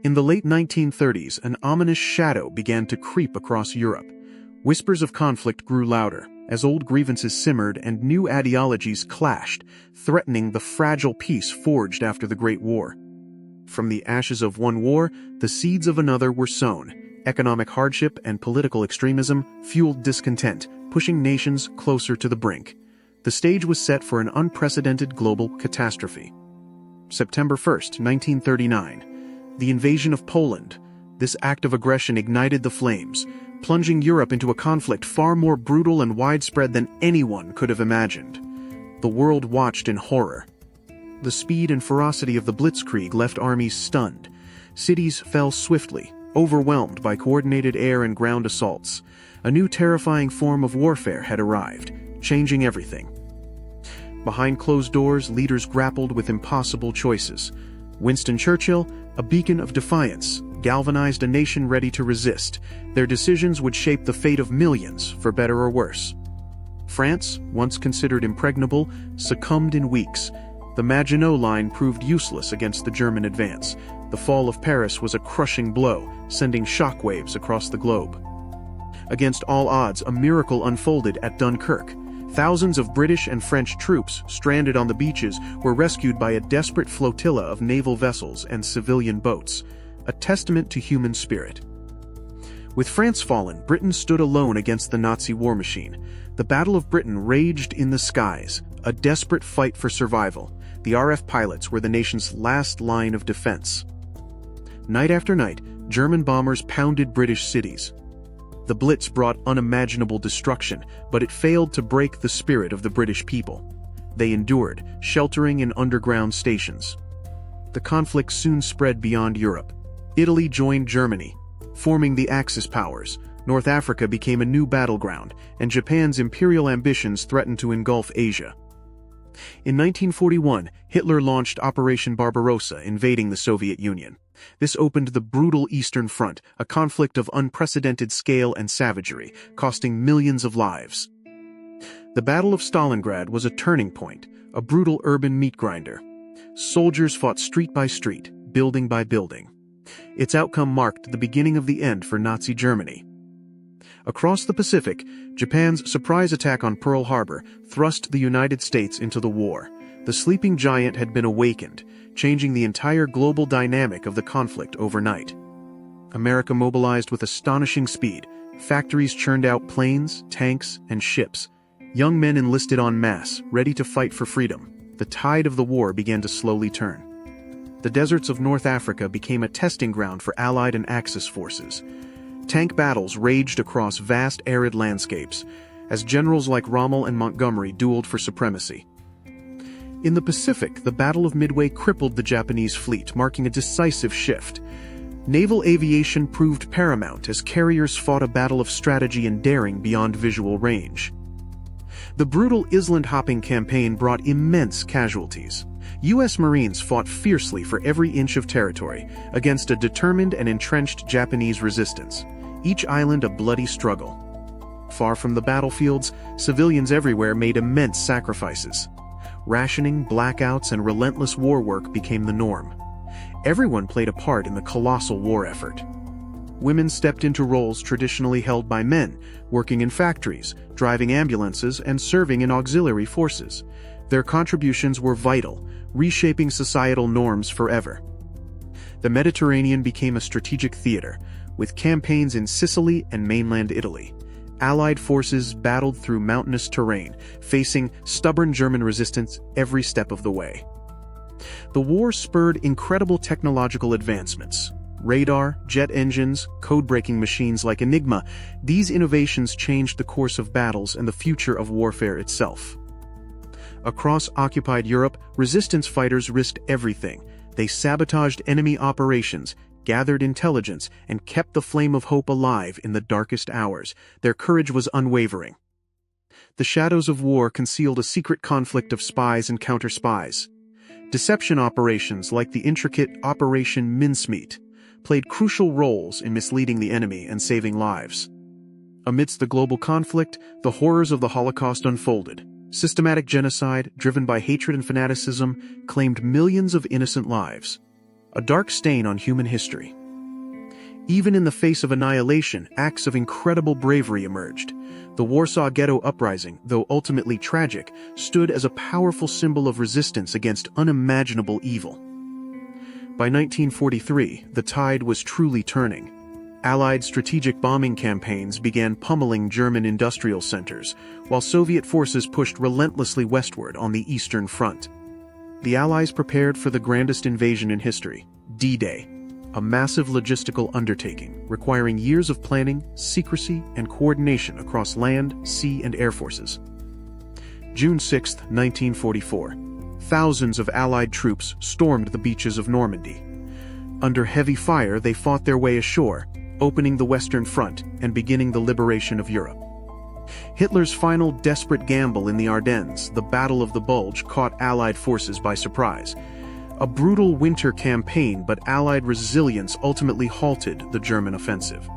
In the late 1930s, an ominous shadow began to creep across Europe. Whispers of conflict grew louder, as old grievances simmered and new ideologies clashed, threatening the fragile peace forged after the Great War. From the ashes of one war, the seeds of another were sown. Economic hardship and political extremism fueled discontent, pushing nations closer to the brink. The stage was set for an unprecedented global catastrophe. September 1st, 1939. The invasion of Poland. This act of aggression ignited the flames, plunging Europe into a conflict far more brutal and widespread than anyone could have imagined. The world watched in horror. The speed and ferocity of the blitzkrieg left armies stunned. Cities fell swiftly, overwhelmed by coordinated air and ground assaults. A new terrifying form of warfare had arrived, changing everything. Behind closed doors, leaders grappled with impossible choices. Winston Churchill, a beacon of defiance, galvanized a nation ready to resist. Their decisions would shape the fate of millions, for better or worse. France, once considered impregnable, succumbed in weeks. The Maginot Line proved useless against the German advance. The fall of Paris was a crushing blow, sending shockwaves across the globe. Against all odds, a miracle unfolded at Dunkirk. Thousands of British and French troops, stranded on the beaches, were rescued by a desperate flotilla of naval vessels and civilian boats, a testament to human spirit. With France fallen, Britain stood alone against the Nazi war machine. The Battle of Britain raged in the skies, a desperate fight for survival. The RF pilots were the nation's last line of defense. Night after night, German bombers pounded British cities. The Blitz brought unimaginable destruction, but it failed to break the spirit of the British people. They endured, sheltering in underground stations. The conflict soon spread beyond Europe. Italy joined Germany, forming the Axis powers. North Africa became a new battleground, and Japan's imperial ambitions threatened to engulf Asia. In 1941, Hitler launched Operation Barbarossa, invading the Soviet Union. This opened the brutal Eastern Front, a conflict of unprecedented scale and savagery, costing millions of lives. The Battle of Stalingrad was a turning point, a brutal urban meat grinder. Soldiers fought street by street, building by building. Its outcome marked the beginning of the end for Nazi Germany. Across the Pacific, Japan's surprise attack on Pearl Harbor thrust the United States into the war. The sleeping giant had been awakened, changing the entire global dynamic of the conflict overnight. America mobilized with astonishing speed. Factories churned out planes, tanks, and ships. Young men enlisted en masse, ready to fight for freedom. The tide of the war began to slowly turn. The deserts of North Africa became a testing ground for Allied and Axis forces. Tank battles raged across vast arid landscapes, as generals like Rommel and Montgomery dueled for supremacy. In the Pacific, the Battle of Midway crippled the Japanese fleet, marking a decisive shift. Naval aviation proved paramount as carriers fought a battle of strategy and daring beyond visual range. The brutal island-hopping campaign brought immense casualties. U.S. Marines fought fiercely for every inch of territory against a determined and entrenched Japanese resistance, each island a bloody struggle. Far from the battlefields, civilians everywhere made immense sacrifices. Rationing, blackouts, and relentless war work became the norm. Everyone played a part in the colossal war effort. Women stepped into roles traditionally held by men, working in factories, driving ambulances, and serving in auxiliary forces. Their contributions were vital, reshaping societal norms forever. The Mediterranean became a strategic theater, with campaigns in Sicily and mainland Italy. Allied forces battled through mountainous terrain, facing stubborn German resistance every step of the way. The war spurred incredible technological advancements. Radar, jet engines, code-breaking machines like Enigma, these innovations changed the course of battles and the future of warfare itself. Across occupied Europe, resistance fighters risked everything. They sabotaged enemy operations, gathered intelligence, and kept the flame of hope alive in the darkest hours. Their courage was unwavering. The shadows of war concealed a secret conflict of spies and counter-spies. Deception operations like the intricate Operation Mincemeat played crucial roles in misleading the enemy and saving lives. Amidst the global conflict, the horrors of the Holocaust unfolded. Systematic genocide, driven by hatred and fanaticism, claimed millions of innocent lives. a dark stain on human history. Even in the face of annihilation, acts of incredible bravery emerged. The Warsaw Ghetto Uprising, though ultimately tragic, stood as a powerful symbol of resistance against unimaginable evil. By 1943, the tide was truly turning. Allied strategic bombing campaigns began pummeling German industrial centers, while Soviet forces pushed relentlessly westward on the Eastern Front. The Allies prepared for the grandest invasion in history, D-Day, a massive logistical undertaking requiring years of planning, secrecy, and coordination across land, sea, and air forces. June 6, 1944. Thousands of Allied troops stormed the beaches of Normandy. Under heavy fire, they fought their way ashore, opening the Western Front and beginning the liberation of Europe. Hitler's final desperate gamble in the Ardennes, the Battle of the Bulge, caught Allied forces by surprise. A brutal winter campaign, but Allied resilience ultimately halted the German offensive.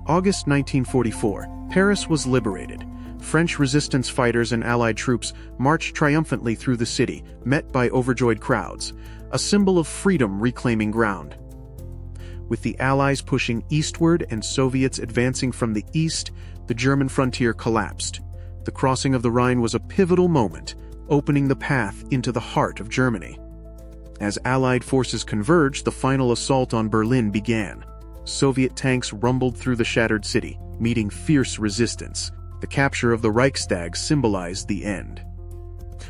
August 1944, Paris was liberated. French resistance fighters and Allied troops marched triumphantly through the city, met by overjoyed crowds, a symbol of freedom reclaiming ground. With the Allies pushing eastward and Soviets advancing from the east, the German frontier collapsed. The crossing of the Rhine was a pivotal moment, opening the path into the heart of Germany. As Allied forces converged, the final assault on Berlin began. Soviet tanks rumbled through the shattered city, meeting fierce resistance. The capture of the Reichstag symbolized the end.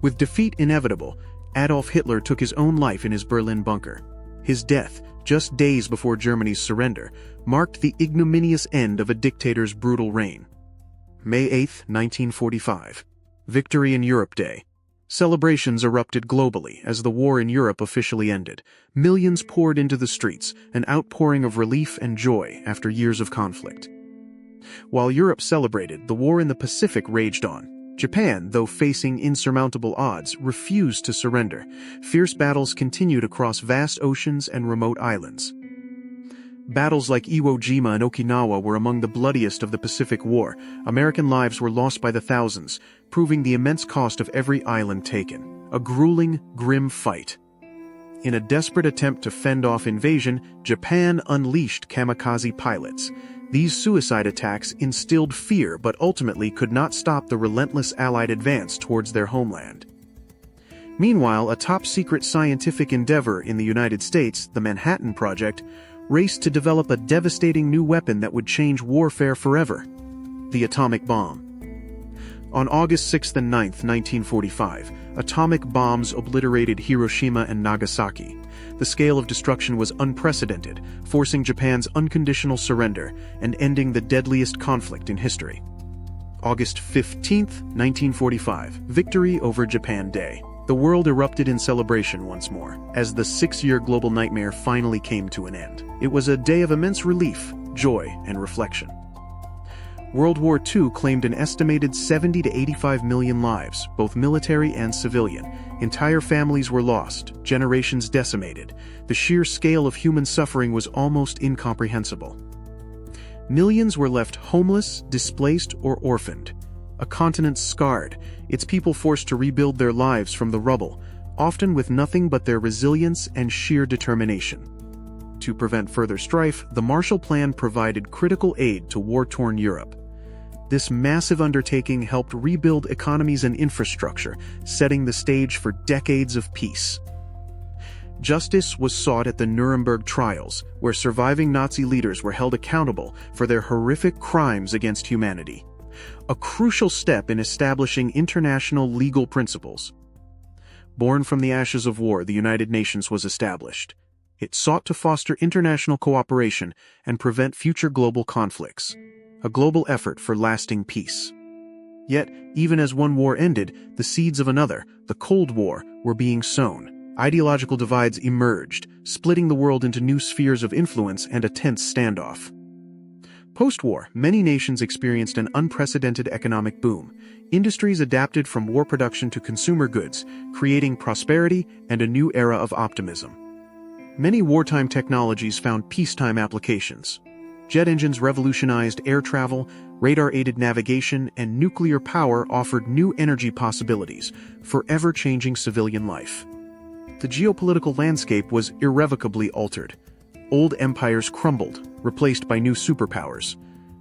With defeat inevitable, Adolf Hitler took his own life in his Berlin bunker. His death, just days before Germany's surrender, marked the ignominious end of a dictator's brutal reign. May 8, 1945. Victory in Europe Day. Celebrations erupted globally as the war in Europe officially ended. Millions poured into the streets, an outpouring of relief and joy after years of conflict. While Europe celebrated, the war in the Pacific raged on. Japan, though facing insurmountable odds, refused to surrender. Fierce battles continued across vast oceans and remote islands. Battles like Iwo Jima and Okinawa were among the bloodiest of the Pacific War. American lives were lost by the thousands, proving the immense cost of every island taken. A grueling, grim fight. In a desperate attempt to fend off invasion, Japan unleashed kamikaze pilots. These suicide attacks instilled fear but ultimately could not stop the relentless Allied advance towards their homeland. Meanwhile, a top-secret scientific endeavor in the United States, the Manhattan Project, raced to develop a devastating new weapon that would change warfare forever: the atomic bomb. On August 6 and 9, 1945, atomic bombs obliterated Hiroshima and Nagasaki. The scale of destruction was unprecedented, forcing Japan's unconditional surrender and ending the deadliest conflict in history. August 15, 1945, Victory over Japan Day. The world erupted in celebration once more, as the 6-year global nightmare finally came to an end. It was a day of immense relief, joy, and reflection. World War II claimed an estimated 70 to 85 million lives, both military and civilian. Entire families were lost, generations decimated. The sheer scale of human suffering was almost incomprehensible. Millions were left homeless, displaced, or orphaned. A continent scarred, its people forced to rebuild their lives from the rubble, often with nothing but their resilience and sheer determination. To prevent further strife, the Marshall Plan provided critical aid to war-torn Europe. This massive undertaking helped rebuild economies and infrastructure, setting the stage for decades of peace. Justice was sought at the Nuremberg trials, where surviving Nazi leaders were held accountable for their horrific crimes against humanity. A crucial step in establishing international legal principles. Born from the ashes of war, the United Nations was established. It sought to foster international cooperation and prevent future global conflicts. A global effort for lasting peace. Yet, even as one war ended, the seeds of another, the Cold War, were being sown. Ideological divides emerged, splitting the world into new spheres of influence and a tense standoff. Post-war, many nations experienced an unprecedented economic boom. Industries adapted from war production to consumer goods, creating prosperity and a new era of optimism. Many wartime technologies found peacetime applications. Jet engines revolutionized air travel, radar-aided navigation, and nuclear power offered new energy possibilities, forever changing civilian life. The geopolitical landscape was irrevocably altered. Old empires crumbled, replaced by new superpowers.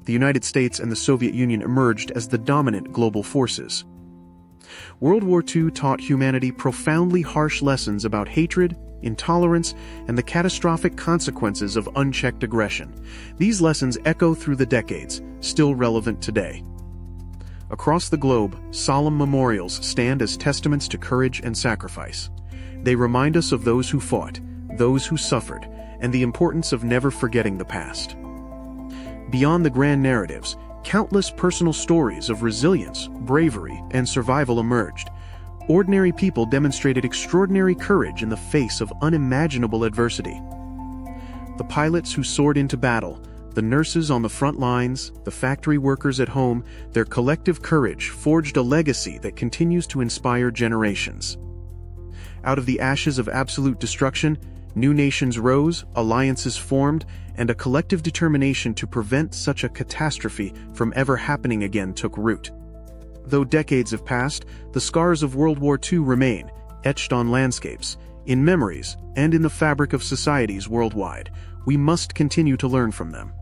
The United States and the Soviet Union emerged as the dominant global forces. World War II taught humanity profoundly harsh lessons about hatred, intolerance, and the catastrophic consequences of unchecked aggression. These lessons echo through the decades, still relevant today. Across the globe, solemn memorials stand as testaments to courage and sacrifice. They remind us of those who fought, those who suffered, and the importance of never forgetting the past. Beyond the grand narratives, countless personal stories of resilience, bravery, and survival emerged. Ordinary people demonstrated extraordinary courage in the face of unimaginable adversity. The pilots who soared into battle, the nurses on the front lines, the factory workers at home, their collective courage forged a legacy that continues to inspire generations. Out of the ashes of absolute destruction, new nations rose, alliances formed, and a collective determination to prevent such a catastrophe from ever happening again took root. Though decades have passed, the scars of World War II remain, etched on landscapes, in memories, and in the fabric of societies worldwide. We must continue to learn from them.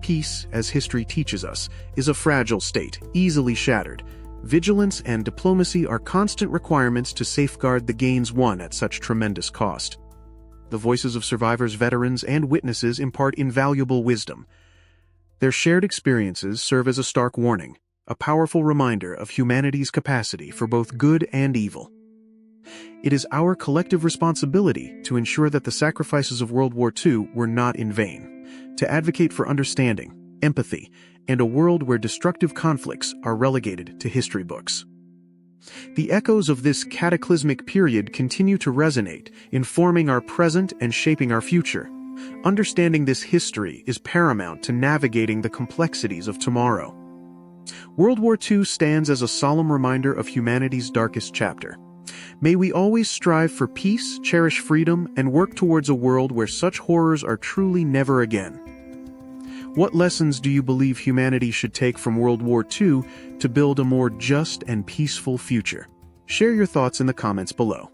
Peace, as history teaches us, is a fragile state, easily shattered. Vigilance and diplomacy are constant requirements to safeguard the gains won at such tremendous cost. The voices of survivors, veterans, and witnesses impart invaluable wisdom. Their shared experiences serve as a stark warning, a powerful reminder of humanity's capacity for both good and evil. It is our collective responsibility to ensure that the sacrifices of World War II were not in vain, to advocate for understanding, empathy, and a world where destructive conflicts are relegated to history books. The echoes of this cataclysmic period continue to resonate, informing our present and shaping our future. Understanding this history is paramount to navigating the complexities of tomorrow. World War II stands as a solemn reminder of humanity's darkest chapter. May we always strive for peace, cherish freedom, and work towards a world where such horrors are truly never again. What lessons do you believe humanity should take from World War II to build a more just and peaceful future? Share your thoughts in the comments below.